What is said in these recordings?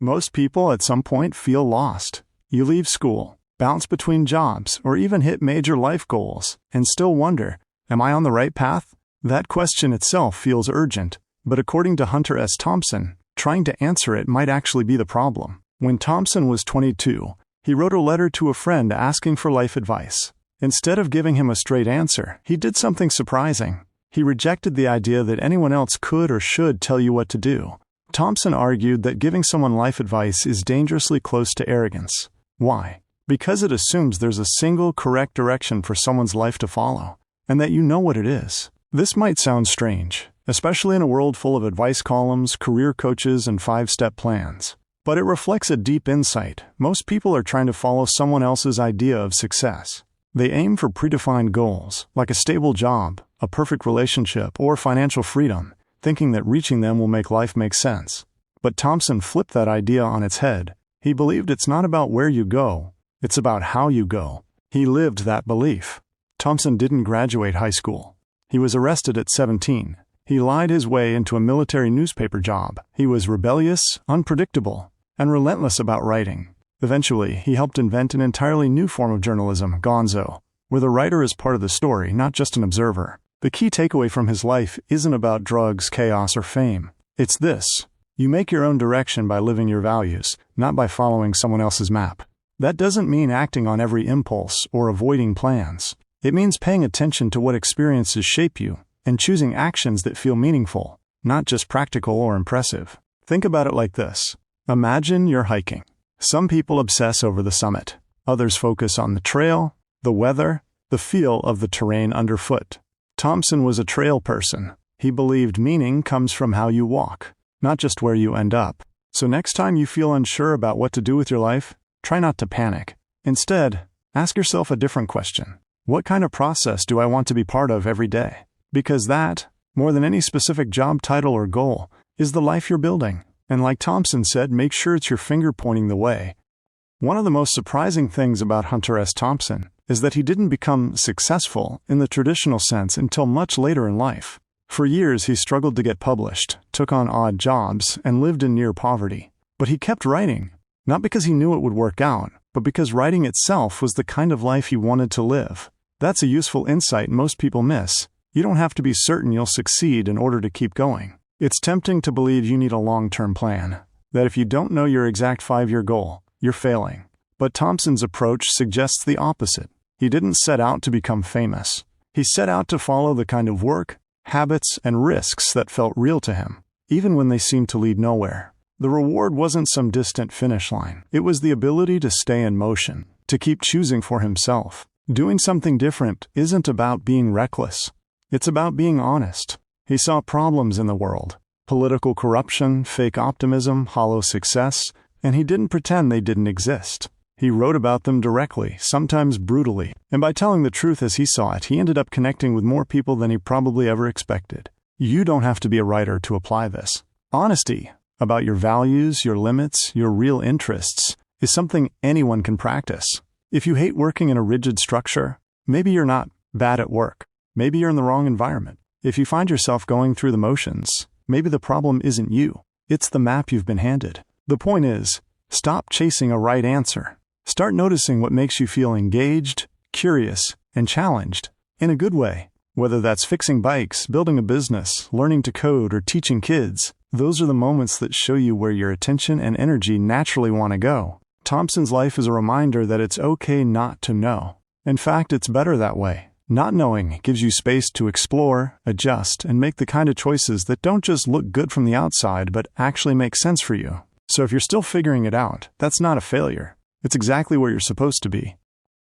Most people at some point feel lost. You leave school, bounce between jobs, or even hit major life goals, and still wonder, am I on the right path? That question itself feels urgent, but according to Hunter S. Thompson, trying to answer it might actually be the problem. When Thompson was 22, he wrote a letter to a friend asking for life advice. Instead of giving him a straight answer, he did something surprising. He rejected the idea that anyone else could or should tell you what to do. Thompson argued that giving someone life advice is dangerously close to arrogance. Why? Because it assumes there's a single correct direction for someone's life to follow, and that you know what it is. This might sound strange, especially in a world full of advice columns, career coaches, and 5-step plans. But it reflects a deep insight. Most people are trying to follow someone else's idea of success. They aim for predefined goals, like a stable job, a perfect relationship, or financial freedom, thinking that reaching them will make life make sense. But Thompson flipped that idea on its head. He believed it's not about where you go, it's about how you go. He lived that belief. Thompson didn't graduate high school. He was arrested at 17. He lied his way into a military newspaper job. He was rebellious, unpredictable, and relentless about writing. Eventually, he helped invent an entirely new form of journalism, Gonzo, where the writer is part of the story, not just an observer. The key takeaway from his life isn't about drugs, chaos, or fame. It's this: you make your own direction by living your values, not by following someone else's map. That doesn't mean acting on every impulse or avoiding plans. It means paying attention to what experiences shape you and choosing actions that feel meaningful, not just practical or impressive. Think about it like this. Imagine you're hiking. Some people obsess over the summit. Others focus on the trail, the weather, the feel of the terrain underfoot. Thompson was a trail person. He believed meaning comes from how you walk, not just where you end up. So next time you feel unsure about what to do with your life, try not to panic. Instead, ask yourself a different question. What kind of process do I want to be part of every day? Because that, more than any specific job title or goal, is the life you're building. And like Thompson said, make sure it's your finger pointing the way. One of the most surprising things about Hunter S. Thompson is that he didn't become successful in the traditional sense until much later in life. For years, he struggled to get published, took on odd jobs, and lived in near poverty. But he kept writing, not because he knew it would work out, but because writing itself was the kind of life he wanted to live. That's a useful insight most people miss. You don't have to be certain you'll succeed in order to keep going. It's tempting to believe you need a long-term plan, that if you don't know your exact 5-year goal, you're failing. But Thompson's approach suggests the opposite. He didn't set out to become famous. He set out to follow the kind of work, habits, and risks that felt real to him, even when they seemed to lead nowhere. The reward wasn't some distant finish line. It was the ability to stay in motion, to keep choosing for himself. Doing something different isn't about being reckless. It's about being honest. He saw problems in the world: political corruption, fake optimism, hollow success, and he didn't pretend they didn't exist. He wrote about them directly, sometimes brutally, and by telling the truth as he saw it, he ended up connecting with more people than he probably ever expected. You don't have to be a writer to apply this. Honesty about your values, your limits, your real interests is something anyone can practice. If you hate working in a rigid structure, maybe you're not bad at work. Maybe you're in the wrong environment. If you find yourself going through the motions, maybe the problem isn't you. It's the map you've been handed. The point is, stop chasing a right answer. Start noticing what makes you feel engaged, curious, and challenged, in a good way. Whether that's fixing bikes, building a business, learning to code, or teaching kids, those are the moments that show you where your attention and energy naturally want to go. Thompson's life is a reminder that it's okay not to know. In fact, it's better that way. Not knowing gives you space to explore, adjust, and make the kind of choices that don't just look good from the outside, but actually make sense for you. So if you're still figuring it out, that's not a failure. It's exactly where you're supposed to be.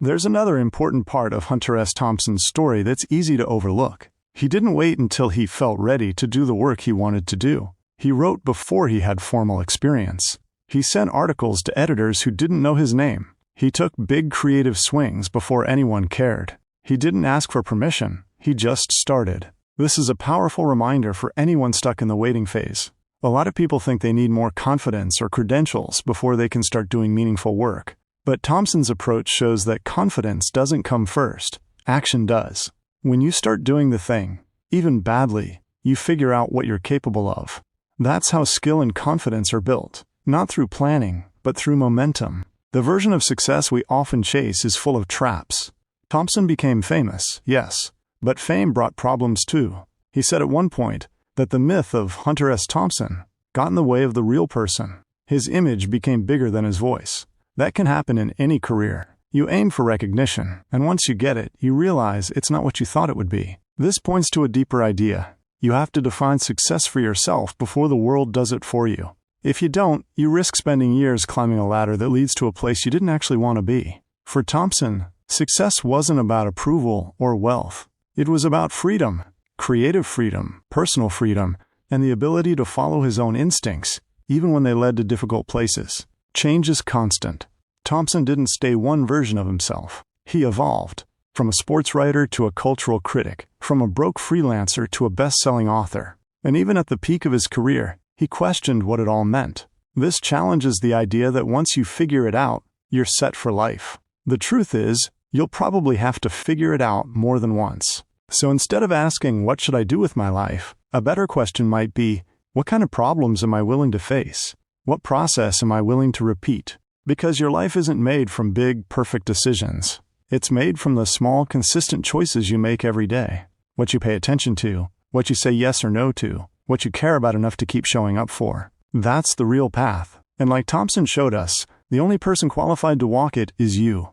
There's another important part of Hunter S. Thompson's story that's easy to overlook. He didn't wait until he felt ready to do the work he wanted to do. He wrote before he had formal experience. He sent articles to editors who didn't know his name. He took big creative swings before anyone cared. He didn't ask for permission. He just started. This is a powerful reminder for anyone stuck in the waiting phase. A lot of people think they need more confidence or credentials before they can start doing meaningful work. But Thompson's approach shows that confidence doesn't come first. Action does. When you start doing the thing, even badly, you figure out what you're capable of. That's how skill and confidence are built. not through planning, but through momentum. The version of success we often chase is full of traps. Thompson became famous, yes, but fame brought problems too. He said at one point that the myth of Hunter S. Thompson got in the way of the real person. His image became bigger than his voice. That can happen in any career. You aim for recognition, and once you get it, you realize it's not what you thought it would be. This points to a deeper idea. You have to define success for yourself before the world does it for you. If you don't, you risk spending years climbing a ladder that leads to a place you didn't actually want to be. For Thompson, success wasn't about approval or wealth. It was about freedom, creative freedom, personal freedom, and the ability to follow his own instincts, even when they led to difficult places. Change is constant. Thompson didn't stay one version of himself. He evolved. From a sports writer to a cultural critic, from a broke freelancer to a best-selling author. And even at the peak of his career, he questioned what it all meant. This challenges the idea that once you figure it out, you're set for life. The truth is, you'll probably have to figure it out more than once. So instead of asking, what should I do with my life? A better question might be, what kind of problems am I willing to face? What process am I willing to repeat? Because your life isn't made from big, perfect decisions. It's made from the small, consistent choices you make every day. What you pay attention to, what you say yes or no to, what you care about enough to keep showing up for. That's the real path. And like Thompson showed us, the only person qualified to walk it is you.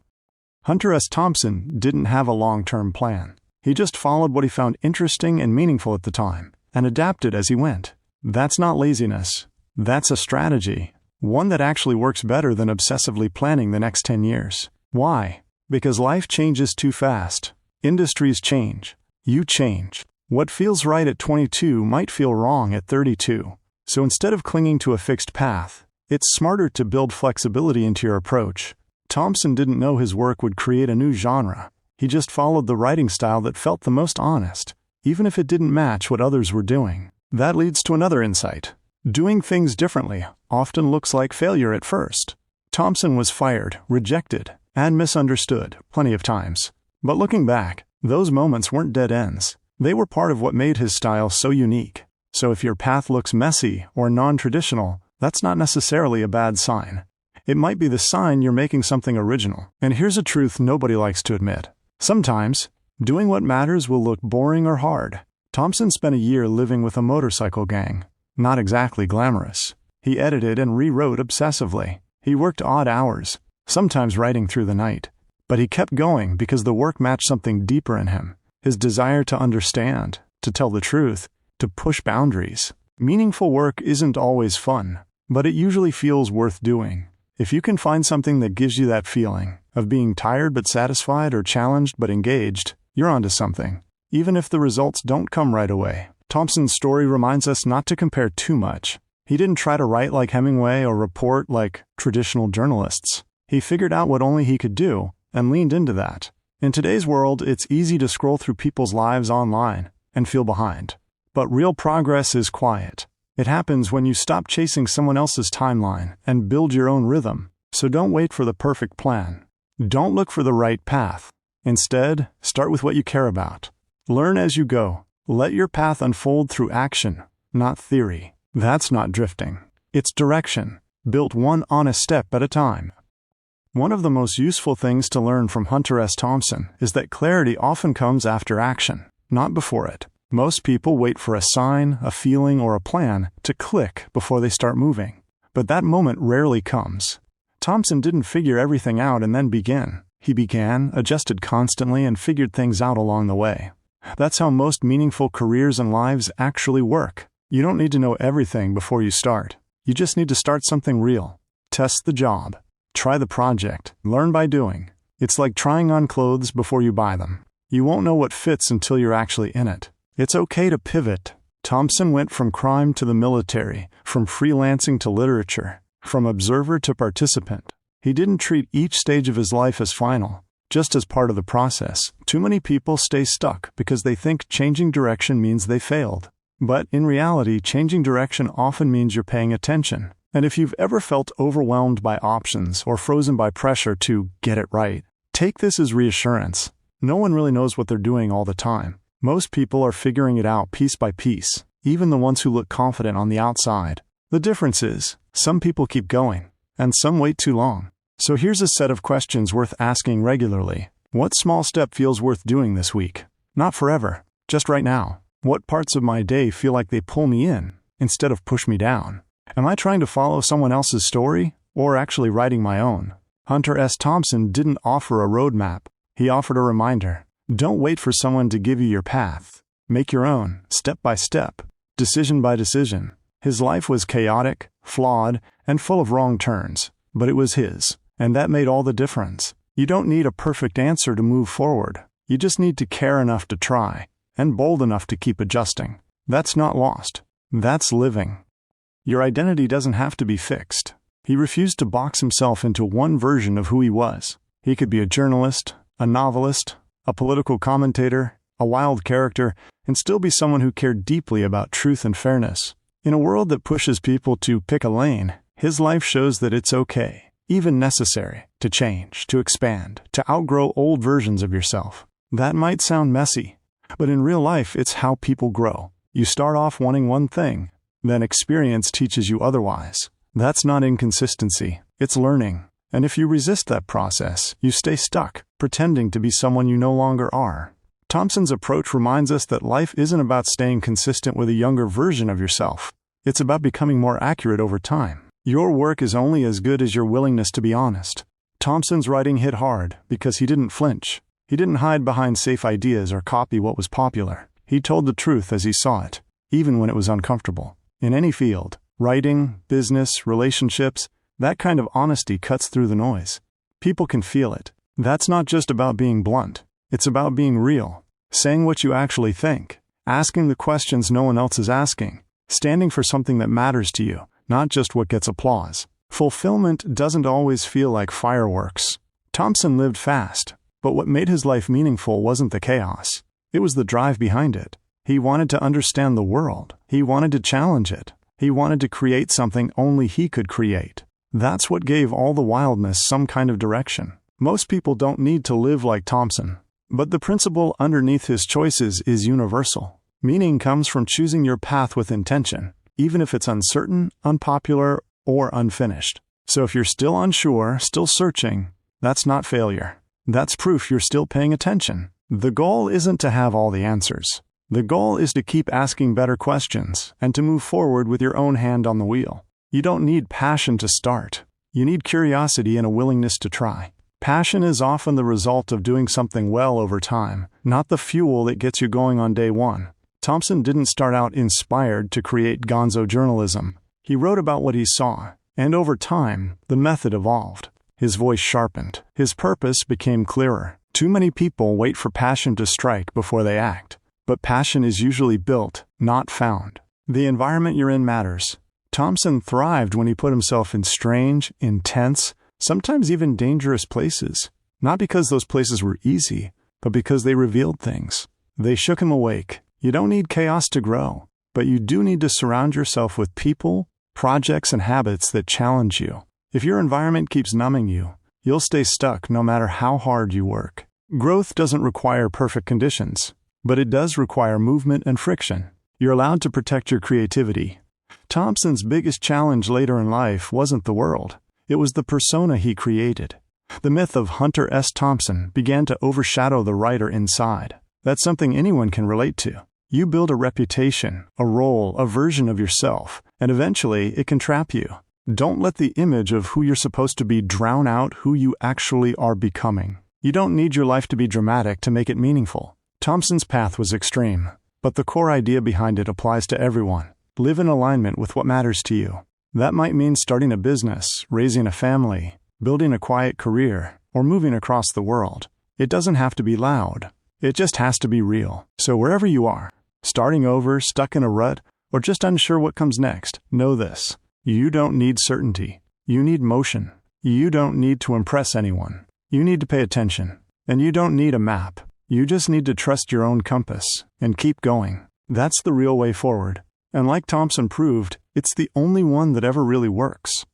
Hunter S. Thompson didn't have a long-term plan. He just followed what he found interesting and meaningful at the time, and adapted as he went. That's not laziness. That's a strategy. One that actually works better than obsessively planning the next 10 years. Why? Because life changes too fast. Industries change. You change. What feels right at 22 might feel wrong at 32. So instead of clinging to a fixed path, it's smarter to build flexibility into your approach. Thompson didn't know his work would create a new genre. He just followed the writing style that felt the most honest, even if it didn't match what others were doing. That leads to another insight. Doing things differently often looks like failure at first. Thompson was fired, rejected, and misunderstood plenty of times. But looking back, those moments weren't dead ends. They were part of what made his style so unique. So if your path looks messy or non-traditional, that's not necessarily a bad sign. It might be the sign you're making something original. And here's a truth nobody likes to admit. Sometimes, doing what matters will look boring or hard. Thompson spent a year living with a motorcycle gang. Not exactly glamorous. He edited and rewrote obsessively. He worked odd hours, sometimes writing through the night. But he kept going because the work matched something deeper in him. His desire to understand, to tell the truth, to push boundaries. Meaningful work isn't always fun, but it usually feels worth doing. If you can find something that gives you that feeling of being tired but satisfied or challenged but engaged, you're onto something, even if the results don't come right away. Thompson's story reminds us not to compare too much. He didn't try to write like Hemingway or report like traditional journalists. He figured out what only he could do and leaned into that. In today's world, it's easy to scroll through people's lives online and feel behind. But real progress is quiet. It happens when you stop chasing someone else's timeline and build your own rhythm. So don't wait for the perfect plan. Don't look for the right path. Instead, start with what you care about. Learn as you go. Let your path unfold through action, not theory. That's not drifting. It's direction, built one honest step at a time. One of the most useful things to learn from Hunter S. Thompson is that clarity often comes after action, not before it. Most people wait for a sign, a feeling, or a plan to click before they start moving. But that moment rarely comes. Thompson didn't figure everything out and then begin. He began, adjusted constantly, and figured things out along the way. That's how most meaningful careers and lives actually work. You don't need to know everything before you start. You just need to start something real. Test the job. Try the project. Learn by doing. It's like trying on clothes before you buy them. You won't know what fits until you're actually in it. It's okay to pivot. Thompson went from crime to the military, from freelancing to literature, from observer to participant. He didn't treat each stage of his life as final, just as part of the process. Too many people stay stuck because they think changing direction means they failed. But in reality, changing direction often means you're paying attention. And if you've ever felt overwhelmed by options or frozen by pressure to get it right, take this as reassurance. No one really knows what they're doing all the time. Most people are figuring it out piece by piece, even the ones who look confident on the outside. The difference is, some people keep going, and some wait too long. So here's a set of questions worth asking regularly. What small step feels worth doing this week? Not forever, just right now. What parts of my day feel like they pull me in instead of push me down? Am I trying to follow someone else's story or actually writing my own? Hunter S. Thompson didn't offer a roadmap. He offered a reminder. Don't wait for someone to give you your path. Make your own, step by step, decision by decision. His life was chaotic, flawed, and full of wrong turns, but it was his, and that made all the difference. You don't need a perfect answer to move forward. You just need to care enough to try, and bold enough to keep adjusting. That's not lost. That's living. Your identity doesn't have to be fixed. He refused to box himself into one version of who he was. He could be a journalist, a novelist, a political commentator, a wild character, and still be someone who cared deeply about truth and fairness. In a world that pushes people to pick a lane, his life shows that it's okay, even necessary, to change, to expand, to outgrow old versions of yourself. That might sound messy, but in real life, it's how people grow. You start off wanting one thing, then experience teaches you otherwise. That's not inconsistency, it's learning. And if you resist that process, you stay stuck, pretending to be someone you no longer are. Thompson's approach reminds us that life isn't about staying consistent with a younger version of yourself. It's about becoming more accurate over time. Your work is only as good as your willingness to be honest. Thompson's writing hit hard because he didn't flinch. He didn't hide behind safe ideas or copy what was popular. He told the truth as he saw it, even when it was uncomfortable. In any field, writing, business, relationships, that kind of honesty cuts through the noise. People can feel it. That's not just about being blunt. It's about being real, saying what you actually think, asking the questions no one else is asking, standing for something that matters to you, not just what gets applause. Fulfillment doesn't always feel like fireworks. Thompson lived fast, but what made his life meaningful wasn't the chaos. It was the drive behind it. He wanted to understand the world. He wanted to challenge it. He wanted to create something only he could create. That's what gave all the wildness some kind of direction. Most people don't need to live like Thompson, but the principle underneath his choices is universal. Meaning comes from choosing your path with intention, even if it's uncertain, unpopular, or unfinished. So if you're still unsure, still searching, that's not failure. That's proof you're still paying attention. The goal isn't to have all the answers. The goal is to keep asking better questions and to move forward with your own hand on the wheel. You don't need passion to start. You need curiosity and a willingness to try. Passion is often the result of doing something well over time, not the fuel that gets you going on day one. Thompson didn't start out inspired to create Gonzo journalism. He wrote about what he saw, and over time, the method evolved. His voice sharpened. His purpose became clearer. Too many people wait for passion to strike before they act. But passion is usually built, not found. The environment you're in matters. Thompson thrived when he put himself in strange, intense, sometimes even dangerous places. Not because those places were easy, but because they revealed things. They shook him awake. You don't need chaos to grow, but you do need to surround yourself with people, projects, and habits that challenge you. If your environment keeps numbing you, you'll stay stuck no matter how hard you work. Growth doesn't require perfect conditions, but it does require movement and friction. You're allowed to protect your creativity. Thompson's biggest challenge later in life wasn't the world. It was the persona he created. The myth of Hunter S. Thompson began to overshadow the writer inside. That's something anyone can relate to. You build a reputation, a role, a version of yourself, and eventually it can trap you. Don't let the image of who you're supposed to be drown out who you actually are becoming. You don't need your life to be dramatic to make it meaningful. Thompson's path was extreme, but the core idea behind it applies to everyone. Live in alignment with what matters to you. That might mean starting a business, raising a family, building a quiet career, or moving across the world. It doesn't have to be loud. It just has to be real. So wherever you are, starting over, stuck in a rut, or just unsure what comes next, know this. You don't need certainty. You need motion. You don't need to impress anyone. You need to pay attention. And you don't need a map. You just need to trust your own compass and keep going. That's the real way forward. And like Thompson proved, it's the only one that ever really works.